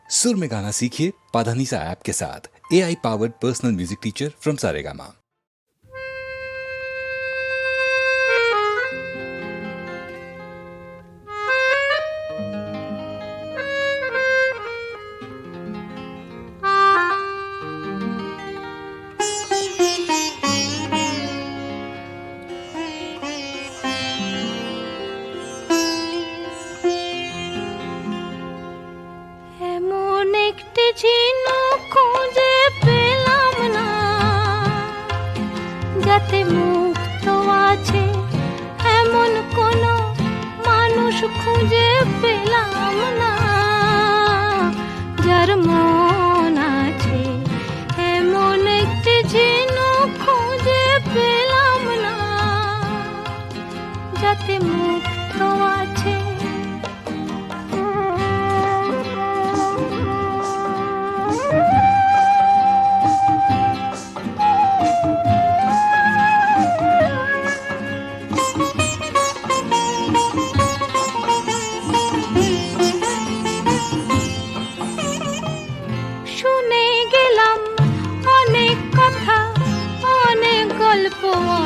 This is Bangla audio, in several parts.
सुर में गाना सीखिए पाधानीसा ऐप के साथ। AI powered personal music teacher from Saregama. যাতে মুক্ত আছে এমন কোন মানুষ খুঁজে পেলাম না, যার মন আছে এমন একটি ঝিনুক খুঁজে পেলাম না, যাতে মুক্ত আছে।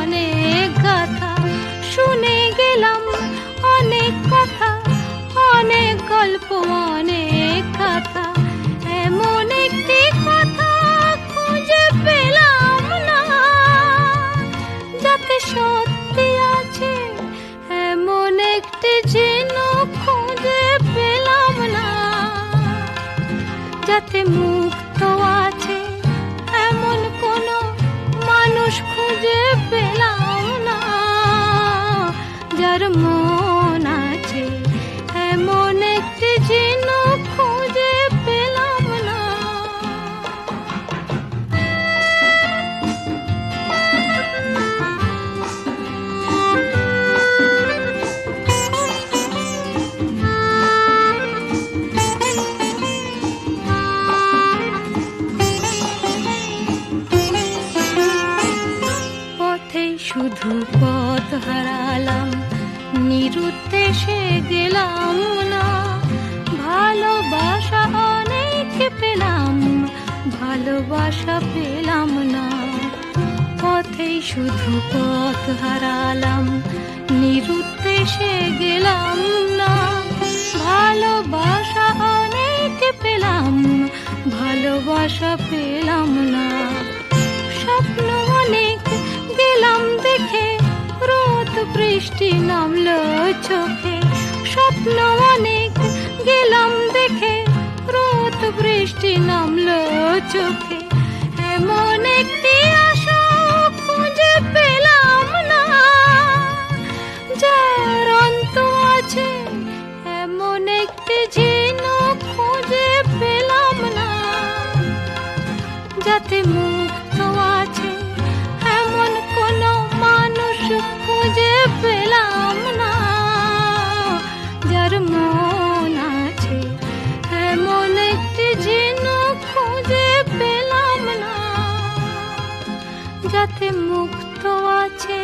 অনেক গাথা শুনে গেলাম, অনেক কথা, অনেক গল্প, অনেক কথা, এমন একটি কথা খুঁজে পেলাম না, যাতে সত্যি আছে এমন একটি ঝিনুক খুঁজে পেলাম না, যাতে মুক্ত আছে এমন কোন মানুষ খুঁজে পেলাম না, যার মন আছে এমন একটি ঝিনুক খুঁজে পেলাম না। শুধু পথ হারালাম, নিরুদ্দেশে গেলাম না, ভালোবাসা অনেক পেলাম, ভালোবাসা পেলাম না। পথেই শুধু পথ হারালাম, নিরুদ্দেশে গেলাম না, ভালোবাসা অনেক পেলাম, ভালোবাসা পেলাম না। স্বপ্ন অনেক গেলাম দেখে, রোদ বৃষ্টি নামলো চোখে, স্বপ্ন অনেক গেলাম দেখে, রোদ বৃষ্টি নামলো চোখে, এমন একটি আশা খুঁজে পেলাম না, যার অন্ত আছে এমন একটি ঝিনুক খুঁজে পেলাম না, যাতে মুক্ত আছে এমন কোন মানুষ খুঁজে পেলাম না, যার মন আছে এমন একটি ঝিনুক খুঁজে পেলাম না, যাতে মুক্ত আছে।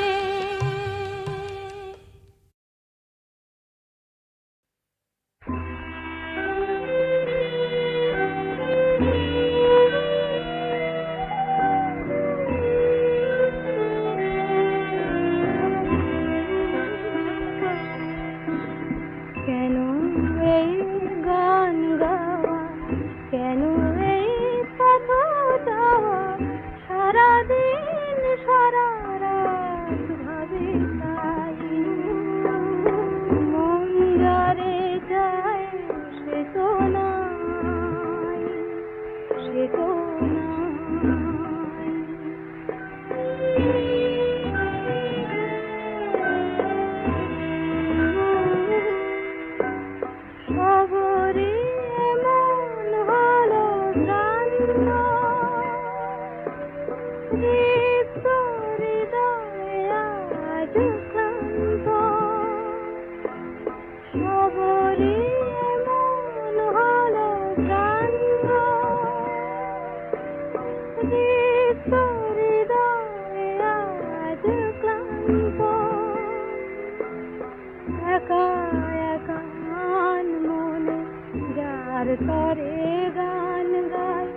গান গাই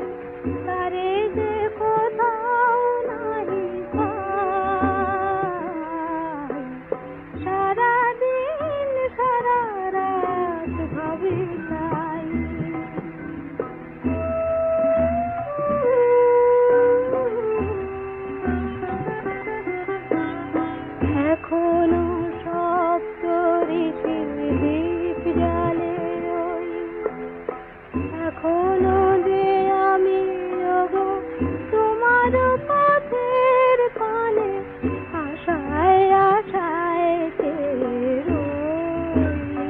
তারে যে কোথাও নাহি পাই। সারাদিন সারা রাত ভাবি তাই। এখনো সপ্ত ঋষির দীপ জ্বালে ওই, এখনো যে আমি ওগো তোমার পথের পানে আশায় আশায় চেয়ে রই।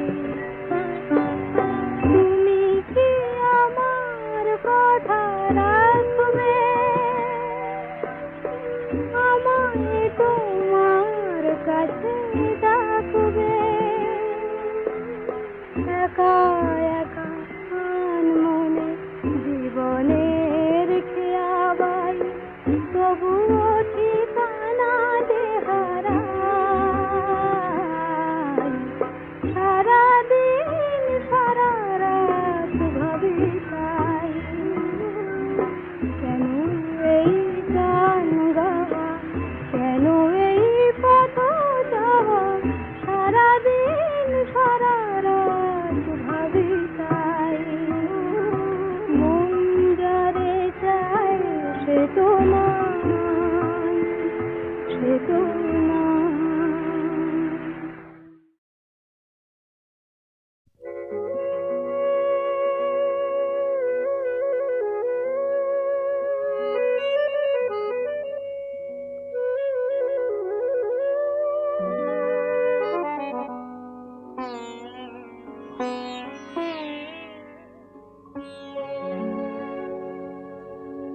তুমি কি আমার কথা রাখবে, আমায় তোমার কাছে ডাকবে? একা একা মনে জীবনের খেয়াবাই, তবুও ঠিকানা দেহারাই। সারাদিন সারা রাত ভাবি তাই। কেন এই গান গাওয়া, কেন এই পথ যাওয়া, সারাদিন সারা রাত ভাবি তাই। মন যারে চায় সে তো নাই, সে তো নাই।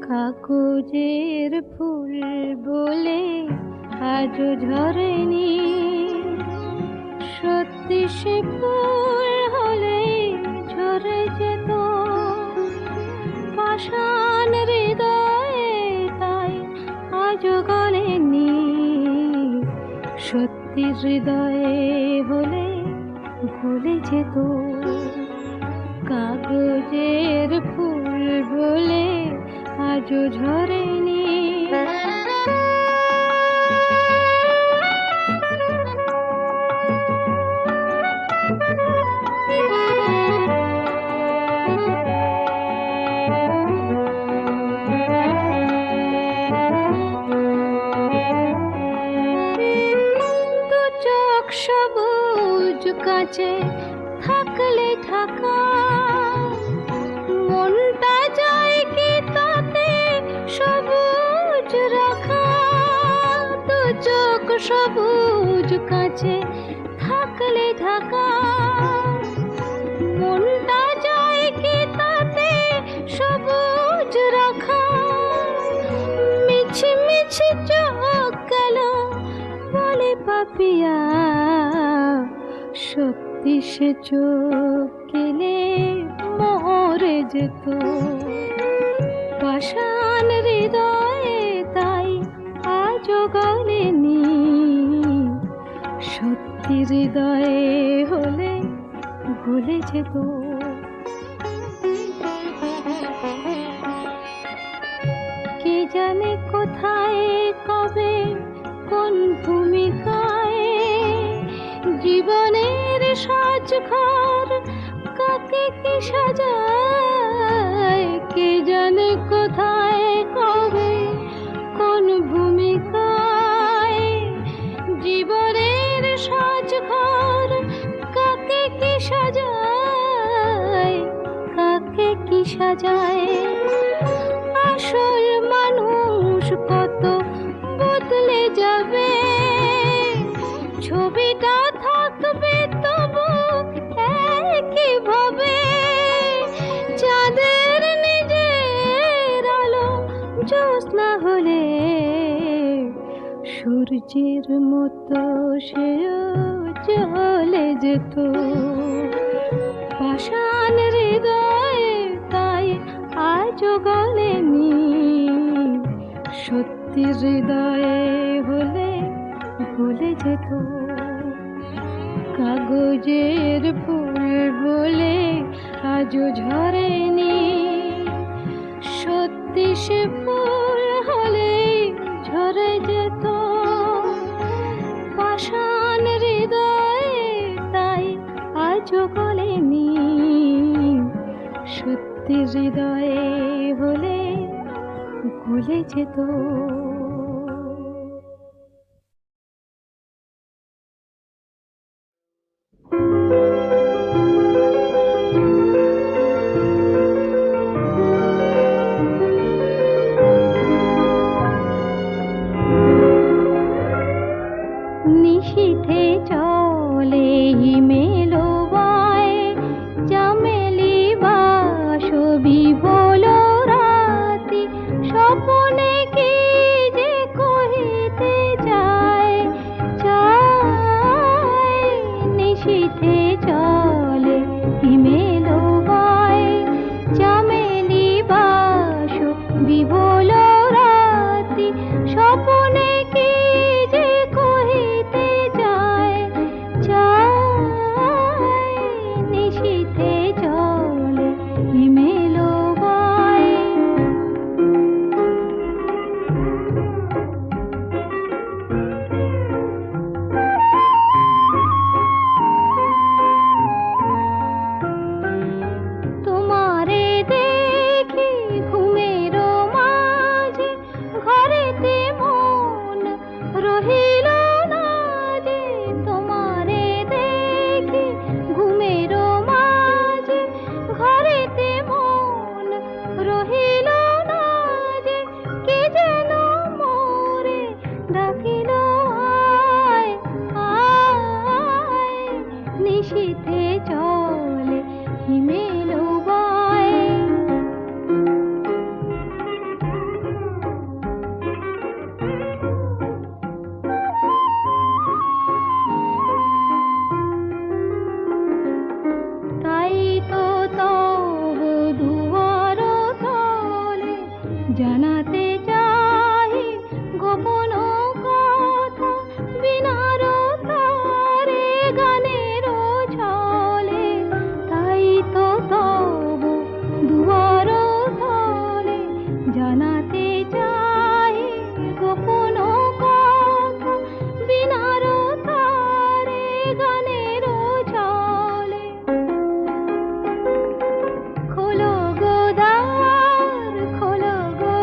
কাগজের ফুল বলে আজও ঝরেনি, সত্যি সে ফুল হলে ঝরে যেত। পাষাণ হৃদয়ে তাই আজও গলেনি, সত্যি হৃদয়ে হলে গলে যেত। কাগজের ফুল বলে আজও ঝরেনি। দু চোখ সবুজ কাছে থাকলে ঢাকা, মনটা যায় কি তাতে সবুজ রাখা। দু চোখ সবুজ কাছে থাকলে ঢাকা, মনটা যায় কি তাতে সবুজ রাখা। মিছি মিছি চোখ গেল বলে পাপিয়া, সত্যি সে চোখ গেলে মরে যেত। পাষাণ হৃদয়ে তাই আজও গলেনি, সত্যি হৃদয়ে হলে গলে যেত। কে জানে কোথায় কবে কোন ভূমিকায় জীবনের সাজঘর কাকে কি সাজায়। কে জানে কোথায় কবে কোন ভূমিকায় জীবনের সাজঘর কাকে কি সাজায়, কাকে কি সাজায়। আসল মানুষ কত বদলে যাবে, ছবিটা থাকবে তবু একই ভাবে। চাঁদের নিজের আলো জ্যোৎস্না হলে সূর্যের মতো সেও চলে যেত। পাষাণ হৃদয়ে তাই আজও গলেনি, সত্যি হৃদয়ে হলে ভুলে যেত। কাগজের ফুল বলে আজও ঝরেনি। সত্যি সে ফুল হলে ঝরে যেত পাষাণ হৃদয়ে, তাই আজও গলেনি। সত্যি হৃদয়ে হলে গলে যেত। নিশীথে চলে হিমেলো বায়, চামেলি বাসবি বলো রাতি, স্বপনে কি যে কহিতে যায় যায়। নিশীথে চলে হিমেলো বায়, চামেলি বাসবি বলো রাতি, স্বপনে কি যে কহিতে যায় যায়। নিশীথে চলে হিমেলো বায়। তোমারে দেখি ঘুমেরো মাঝে, ঘরেতে মন রহিল না যে। তোমারে দেখি ঘুমেরো মাঝে, ঘরেতে মন রহিল না যে। কে যেন মোরে ডাকিল আয় আয়। নিশীথে চলে হিমেলো বায়। তাই তো তব দুয়ার তলে জানাতে চাহি গোপন কথা, বিনার তারে গানের ছলে। তাই তো তব দুয়ার তলে জানাতে চাহি গোপন কথা, বিনার তারে গানের ছলে। খোলো গো দ্বার, খোলো গো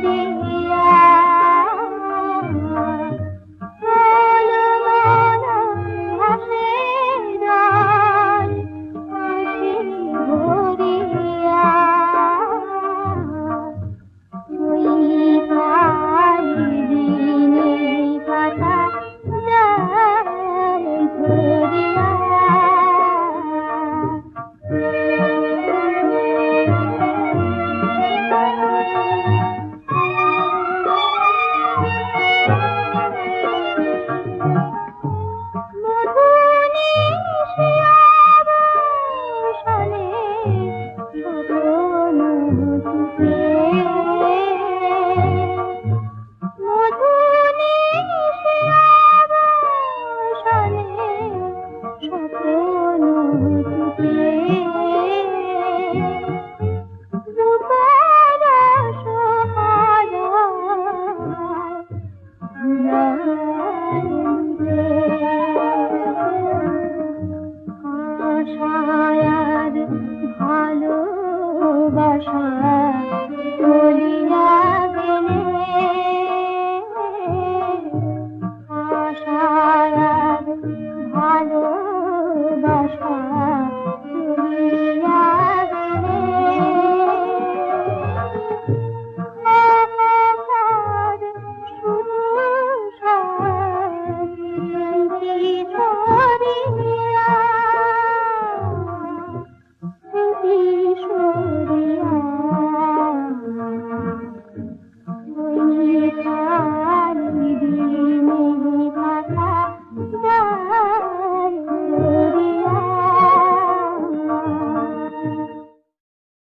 ঝরে